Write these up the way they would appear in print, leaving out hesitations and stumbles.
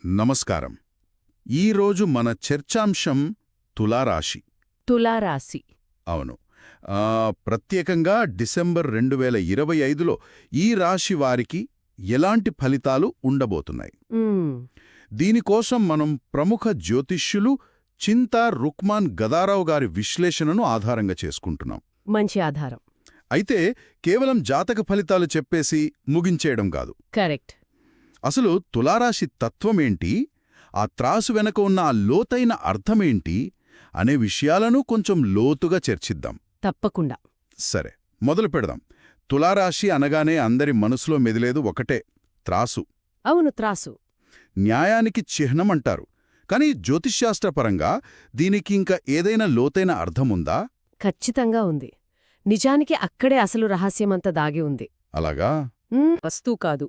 నమస్కారం. ఈరోజు మన చర్చాంశం తులారాశి. తులారాశి. అవును. ప్రత్యేకంగా డిసెంబర్ 2025లో ఈ రాశి వారికి ఎలాంటి ఫలితాలు ఉండబోతున్నాయి, దీనికోసం మనం ప్రముఖ జ్యోతిష్యులు చింతా రుక్మాన్ గదారావు గారి విశ్లేషణను ఆధారంగా చేసుకుంటున్నాం. మంచి ఆధారం. అయితే కేవలం జాతక ఫలితాలు చెప్పేసి ముగించేయడం కాదు. కరెక్ట్. అసలు తులారాశి తత్వమేంటి, ఆ త్రాసు వెనక ఉన్న ఆ లోతైన అర్థమేంటి అనే విషయాలను కొంచెం లోతుగా చర్చిద్దాం. తప్పకుండా. సరే, మొదలు పెడదాం. తులారాశి అనగానే అందరి మనసులో మెదిలేదు ఒకటే, త్రాసు. అవును, త్రాసు. న్యాయానికి చిహ్నమంటారు. కాని జ్యోతిష్శాస్త్రపరంగా దీనికి ఇంకా ఏదైనా లోతైన అర్థముందా? ఖచ్చితంగా ఉంది. నిజానికి అక్కడే అసలు రహస్యమంతా దాగి ఉంది. అలాగా? వస్తూ కాదు,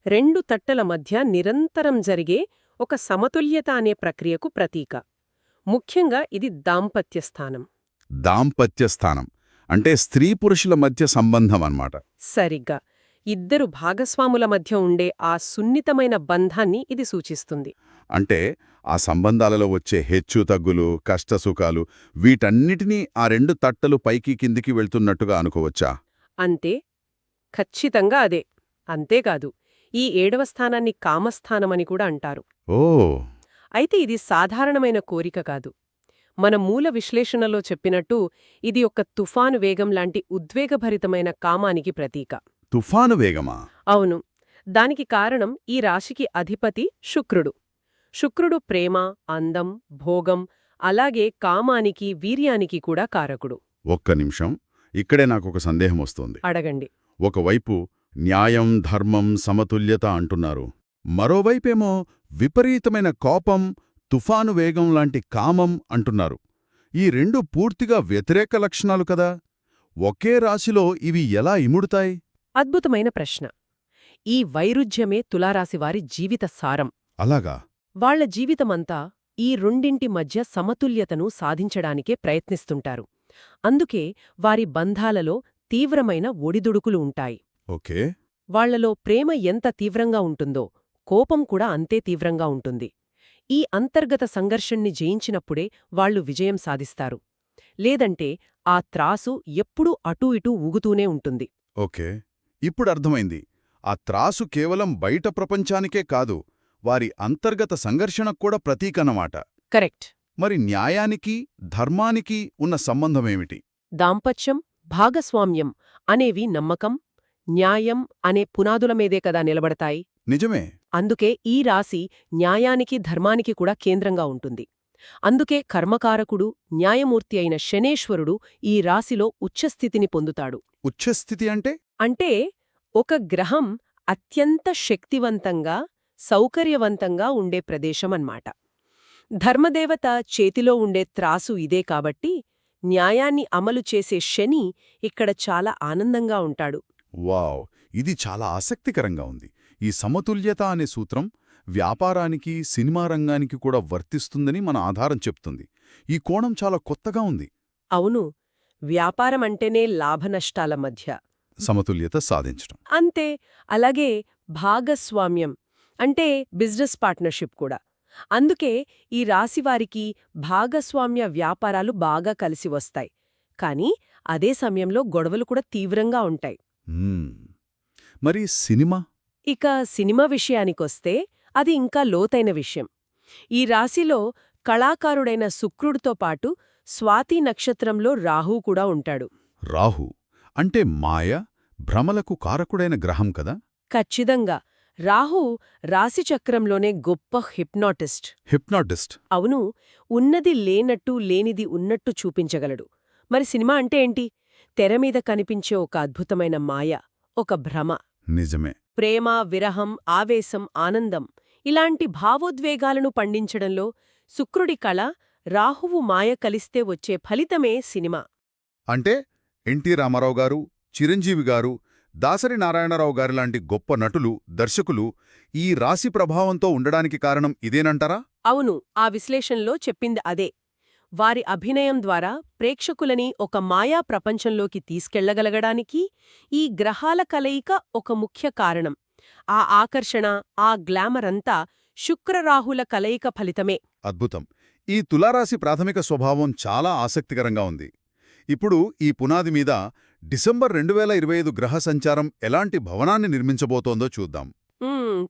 రెండు తట్టల మధ్య నిరంతరం జరిగే ఒక సమతుల్యత అనే ప్రక్రియకు ప్రతీక. ముఖ్యంగా ఇది దాంపత్య స్థానం. దాంపత్య స్థానం అంటే స్త్రీ పురుషుల మధ్య సంబంధం అన్నమాట. సరిగ్గా ఇద్దరు భాగస్వాముల మధ్య ఉండే ఆ సున్నితమైన బంధాన్ని ఇది సూచిస్తుంది. అంటే ఆ సంబంధాలలో వచ్చే హెచ్చుతగ్గులు, కష్టసుఖాలు వీటన్నిటినీ ఆ రెండు తట్టలు పైకి కిందికి వెళ్తున్నట్టుగా అనుకోవచ్చా? అంతే, ఖచ్చితంగా అదే. అంతేకాదు, ఈ 7వ స్థానాన్ని కామస్థానమని కూడా అంటారు. ఓ. అయితే ఇది సాధారణమైన కోరిక కాదు. మన మూల విశ్లేషణలో చెప్పినట్టు ఇది ఒక తుఫాను వేగం లాంటి ఉద్వేగభరితమైన కామానికి ప్రతీక. తుఫాను వేగమా? అవును. దానికి కారణం ఈ రాశికి అధిపతి శుక్రుడు. శుక్రుడు ప్రేమ, అందం, భోగం, అలాగే కామానికి, వీర్యానికి కూడా కారకుడు. ఒక్క నిమిషం, ఇక్కడే నాకొక సందేహం వస్తోంది. అడగండి. ఒకవైపు న్యాయం, ధర్మం, సమతుల్యత అంటున్నారు. మరోవైపేమో విపరీతమైన కోపం, తుఫాను వేగం లాంటి కామం అంటున్నారు. ఈ రెండు పూర్తిగా వ్యతిరేక లక్షణాలు కదా. ఒకే రాశిలో ఇవి ఎలా ఇముడుతాయి? అద్భుతమైన ప్రశ్న. ఈ వైరుధ్యమే తులారాశివారి జీవిత సారం. అలాగా? వాళ్ల జీవితమంతా ఈ రెండింటి మధ్య సమతుల్యతను సాధించడానికే ప్రయత్నిస్తుంటారు. అందుకే వారి బంధాలలో తీవ్రమైన ఒడిదుడుకులు ఉంటాయి. ఓకే. వాళ్లలో ప్రేమ ఎంత తీవ్రంగా ఉంటుందో కోపం కూడా అంతే తీవ్రంగా ఉంటుంది. ఈ అంతర్గత సంఘర్షణ్ణి జయించినప్పుడే వాళ్లు విజయం సాధిస్తారు. లేదంటే ఆ త్రాసు ఎప్పుడూ అటూ ఇటూ ఊగుతూనే ఉంటుంది. ఓకే, ఇప్పుడు అర్థమైంది. ఆ త్రాసు కేవలం బయట ప్రపంచానికే కాదు, వారి అంతర్గత సంఘర్షణకు కూడా ప్రతీకన్నమాట. కరెక్ట్. మరి న్యాయానికి, ధర్మానికి ఉన్న సంబంధమేమిటి? దాంపత్యం, భాగస్వామ్యం అనేవి నమ్మకం, న్యాయం అనే పునాదుల మీదే కదా నిలబడతాయి. నిజమే. అందుకే ఈ రాశి న్యాయానికి, ధర్మానికి కూడా కేంద్రంగా ఉంటుంది. అందుకే కర్మకారకుడు, న్యాయమూర్తి అయిన శనేశ్వరుడు ఈ రాశిలో ఉచ్ఛస్థితిని పొందుతాడు. ఉచ్ఛస్థితి అంటే? అంటే ఒక గ్రహం అత్యంత శక్తివంతంగా, సౌకర్యవంతంగా ఉండే ప్రదేశమన్మాట. ధర్మదేవత చేతిలో ఉండే త్రాసు ఇదే కాబట్టి న్యాయాన్ని అమలు చేసే శని ఇక్కడ చాలా ఆనందంగా ఉంటాడు. వావ్, ఇది చాలా ఆసక్తికరంగా ఉంది. ఈ సమతుల్యత అనే సూత్రం వ్యాపారానికి, సినిమా రంగానికి కూడా వర్తిస్తుందని మన ఆధారం చెప్తుంది. ఈ కోణం చాలా కొత్తగా ఉంది. అవును, వ్యాపారమంటేనే లాభనష్టాల మధ్య సమతుల్యత సాధించడం. అంతే. అలాగే భాగస్వామ్యం అంటే బిజినెస్ పార్ట్నర్షిప్ కూడా. అందుకే ఈ రాశివారికి భాగస్వామ్య వ్యాపారాలు బాగా కలిసి వస్తాయి. కానీ అదే సమయంలో గొడవలు కూడా తీవ్రంగా ఉంటాయి. మరి సినిమా? ఇక సినిమా విషయానికొస్తే అది ఇంకా లోతైన విషయం. ఈ రాశిలో కళాకారుడైన శుక్రుడితో పాటు స్వాతి నక్షత్రంలో రాహు కూడా ఉంటాడు. రాహు అంటే మాయ, భ్రమలకు కారకుడైన గ్రహం కదా? ఖచ్చితంగా. రాహు రాశిచక్రంలోనే గొప్ప హిప్నాటిస్ట్. హిప్నాటిస్ట్? అవును. ఉన్నది లేనట్టు, లేనిది ఉన్నట్టు చూపించగలడు. మరి సినిమా అంటే ఏంటి? తెరమీద కనిపించే ఒక అద్భుతమైన మాయ, ఒక భ్రమ. నిజమే. ప్రేమ, విరహం, ఆవేశం, ఆనందం ఇలాంటి భావోద్వేగాలను పండించడంలో శుక్రుడి కళ, రాహువు మాయ కలిస్తే వచ్చే ఫలితమే సినిమా. అంటే ఎన్టీ రామారావు గారు, చిరంజీవి గారు, దాసరి నారాయణరావు గారిలాంటి గొప్ప నటులు, దర్శకులు ఈ రాశి ప్రభావంతో ఉండడానికి కారణం ఇదేనంటారా? అవును, ఆ విశ్లేషణలో చెప్పింది అదే. వారి అభినయం ద్వారా ప్రేక్షకులని ఒక మాయా ప్రపంచంలోకి తీసుకెళ్లగలగడానికి ఈ గ్రహాల కలయిక ఒక ముఖ్య కారణం. ఆ ఆకర్షణ, ఆ గ్లామరంతా శుక్రరాహుల కలయిక ఫలితమే. అద్భుతం. ఈ తులారాశి ప్రాథమిక స్వభావం చాలా ఆసక్తికరంగా ఉంది. ఇప్పుడు ఈ పునాది మీద డిసెంబర్ 2025 గ్రహ సంచారం ఎలాంటి భవనాన్ని నిర్మించబోతోందో చూద్దాం.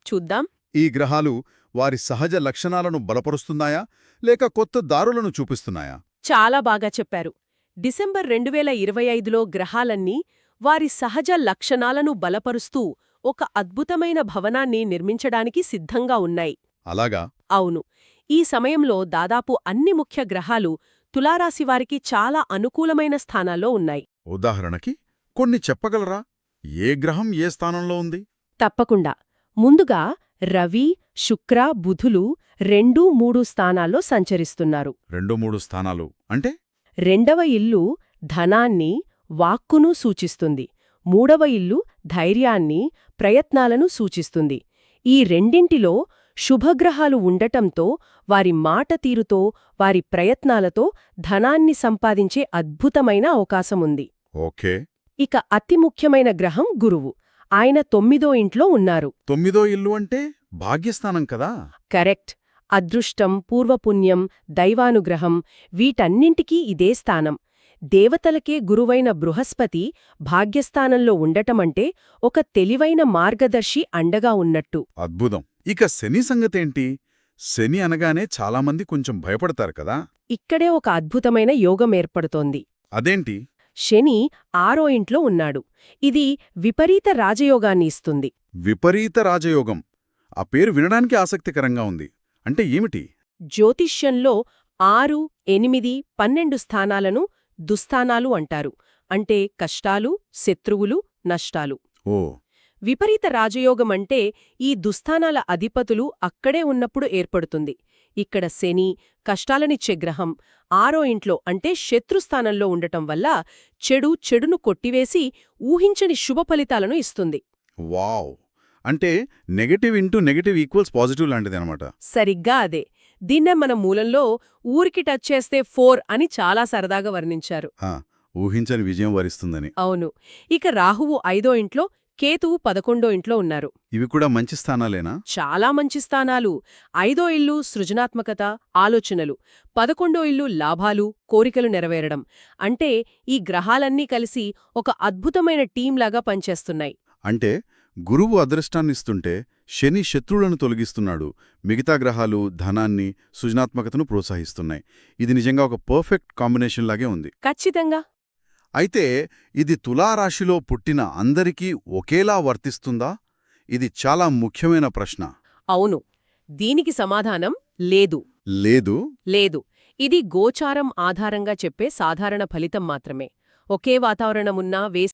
చూద్దాం. ఈ గ్రహాలు వారి సహజ లక్షణాలను బలపరుస్తున్నాయా లేక కొత్త దారులను చూపిస్తున్నాయా? చాలా బాగా చెప్పారు. డిసెంబర్ 2025లో గ్రహాలన్నీ వారి సహజ లక్షణాలను బలపరుస్తూ ఒక అద్భుతమైన భవనాన్ని నిర్మించడానికి సిద్ధంగా ఉన్నాయి. అలాగా? అవును. ఈ సమయంలో దాదాపు అన్ని ముఖ్య గ్రహాలు తులారాశివారికి చాలా అనుకూలమైన స్థానాల్లో ఉన్నాయి. ఉదాహరణకి కొన్ని చెప్పగలరా? ఏ గ్రహం ఏ స్థానంలో ఉంది? తప్పకుండా. ముందుగా రవి, శుక్ర, బుధులు 2, 3 స్థానాల్లో సంచరిస్తున్నారు. 2-3 స్థానాలు అంటే? రెండవ ఇల్లు ధనాన్ని, వాక్కును సూచిస్తుంది. మూడవ ఇల్లు ధైర్యాన్ని, ప్రయత్నాలను సూచిస్తుంది. ఈ రెండింటిలో శుభగ్రహాలు ఉండటంతో వారి మాట తీరుతో, వారి ప్రయత్నాలతో ధనాన్ని సంపాదించే అద్భుతమైన అవకాశముంది. ఓకే. ఇక అతి ముఖ్యమైన గ్రహం గురువు. ఆయన 9వ ఇంట్లో ఉన్నారు. 9వ ఇల్లు అంటే భాగ్యస్థానం కదా? కరెక్ట్. అదృష్టం, పూర్వపుణ్యం, దైవానుగ్రహం వీటన్నింటికీ ఇదే స్థానం. దేవతలకే గురువైన బృహస్పతి భాగ్యస్థానంలో ఉండటమంటే ఒక తెలివైన మార్గదర్శి అండగా ఉన్నట్టు. అద్భుతం. ఇక శని సంగతేంటి? శని అనగానే చాలామంది కొంచెం భయపడతారు కదా? ఇక్కడే ఒక అద్భుతమైన యోగం ఏర్పడుతోంది. అదేంటి? శని 6వ ఇంట్లో ఉన్నాడు. ఇది విపరీత రాజయోగాన్ని ఇస్తుంది. విపరీత రాజయోగం. ఆ పేరు వినడానికి ఆసక్తికరంగా ఉంది. అంటే ఏమిటి? జ్యోతిష్యంలో 6, 8, 12 స్థానాలను దుస్థానాలు అంటారు. అంటే కష్టాలు, శత్రువులు, నష్టాలు. ఓ. విపరీత రాజయోగమంటే ఈ దుస్థానాల అధిపతులు అక్కడే ఉన్నప్పుడు ఏర్పడుతుంది. ఇక్కడ శని, కష్టాలనిచ్చే గ్రహం 6వ ఇంట్లో అంటే శత్రుస్థానంలో ఉండటం వల్ల చెడును కొట్టివేసి ఊహించని శుభ ఫలితాలను ఇస్తుంది. వావ్. అంటే negative into negative equals positive లాంటిదనమాట. సరిగ్గా అదే. దీన్నే మన మూలంలో ఊరికి టచ్ చేస్తే 4 అని చాలా సరదాగా వర్ణించారు. ఊహించని విజయం వరిస్తుందని. అవును. ఇక రాహువు 5వ ఇంట్లో, కేతువు 11వ ఇంట్లో ఉన్నారు. ఇవి కూడా మంచి స్థానాలేనా? చాలా మంచి స్థానాలు. 5వ ఇల్లు సృజనాత్మకత, ఆలోచనలు. 11వ ఇల్లు లాభాలు, కోరికలు నెరవేరడం. అంటే ఈ గ్రహాలన్నీ కలిసి ఒక అద్భుతమైన టీంలాగా పనిచేస్తున్నాయి. అంటే గురువు అదృష్టాన్నిస్తుంటే శని శత్రువులను తొలగిస్తున్నాడు. మిగతా గ్రహాలు ధనాన్ని, సృజనాత్మకతను ప్రోత్సహిస్తున్నాయి. ఇది నిజంగా ఒక పర్ఫెక్ట్ కాంబినేషన్ లాగే ఉంది. ఖచ్చితంగా. అయితే ఇది తులారాశిలో పుట్టిన అందరికీ ఒకేలా వర్తిస్తుందా? ఇది చాలా ముఖ్యమైన ప్రశ్న. అవును. దీనికి సమాధానం లేదు. లేదు? లేదు. ఇది గోచారం ఆధారంగా చెప్పే సాధారణ ఫలితం మాత్రమే. ఒకే వాతావరణమున్నా